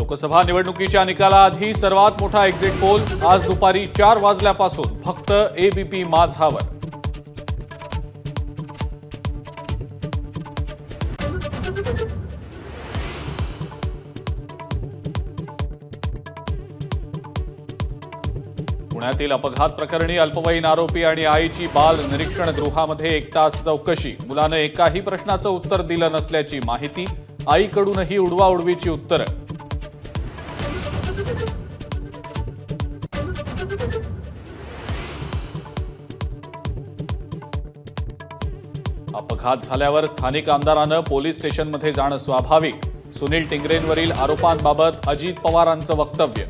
लोकसभा निवडणुकीच्या निकालाआधी सर्वात मोठा एक्झिट पोल आज दुपारी 4 वाजल्यापासून फक्त एबीपी माझावर। पुण्यातील अपघात प्रकरणी अल्पवयीन आरोपी आणि आईची बाल निरीक्षण गृहामध्ये 1 तास चौकशी। मुलानं एकाही प्रश्नाचं उत्तर दिलं नसल्याची माहिती, आईकडूनही उडवाउडवीची उत्तरं। अपघात झाल्यावर स्थानिक आमदारानं पोलीस स्टेशनमध्ये जाणं स्वाभाविक। सुनील टिंगरेंवरील आरोपांबाबत अजित पवारांचं वक्तव्य।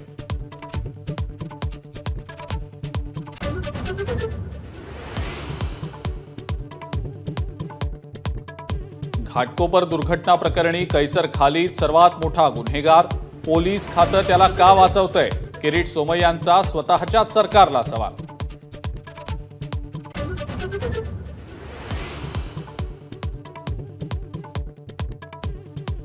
घाटकोपर दुर्घटना प्रकरणी कैसर खालीद सर्वात मोठा गुन्हेगार, पोलीस खातं त्याला का वाचवतंय? किरीट सोमय्यांचा स्वतःच्याच सरकारला सवाल।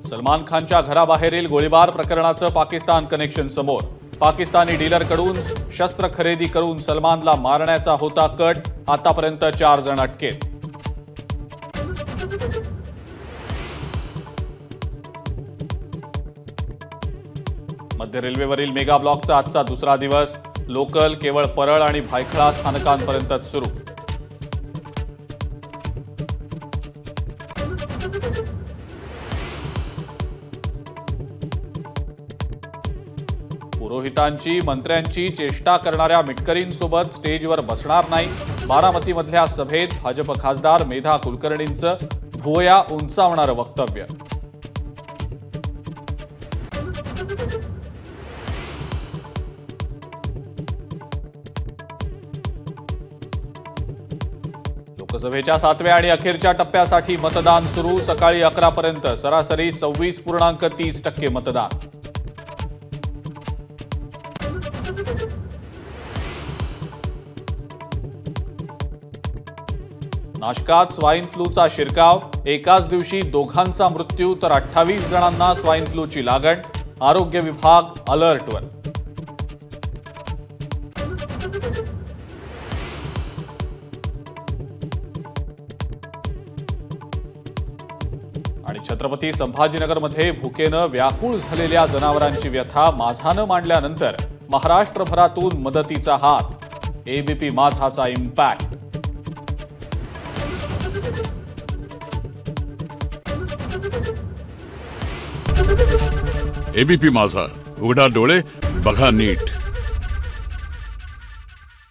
सलमान खानच्या घराबाहेरील गोळीबार प्रकरणाचं पाकिस्तान कनेक्शन समोर। पाकिस्तानी डीलरकडून शस्त्र खरेदी करून सलमानला मारण्याचा होता कट। आतापर्यंत 4 जण अटकेत। मध्य रेल्वेवरील मेगा ब्लॉकचा आजचा दुसरा दिवस। लोकल केवळ परळ आणि भायखळा स्थानकांपर्यंतच सुरू। पुरोहितांची मंत्र्यांची चेष्टा करणाऱ्या मिटकरींसोबत स्टेजवर बसणार नाही। बारामतीमधल्या सभेत भाजप खासदार मेधा कुलकर्णींचं भुवया उंचावणारं वक्तव्य। लोकसभेच्या 7व्या आणि अखेरच्या टप्प्यासाठी मतदान सुरू। सकाळी 11 पर्यंत सरासरी 26.30% मतदान। नाशकात स्वाईन फ्लूचा शिरकाव। एकाच दिवशी दोघांचा मृत्यू तर 28 जणांना स्वाईन फ्लूची लागण। आरोग्य विभाग अलर्टवर। आणि छत्रपती संभाजीनगरमध्ये भुकेनं व्याकुळ झालेल्या जनावरांची व्यथा माझानं मांडल्यानंतर महाराष्ट्रभरातून मदतीचा हात। ABP माझाचा impact. एबीपी माझा, उघडा डोळे बघा नीट।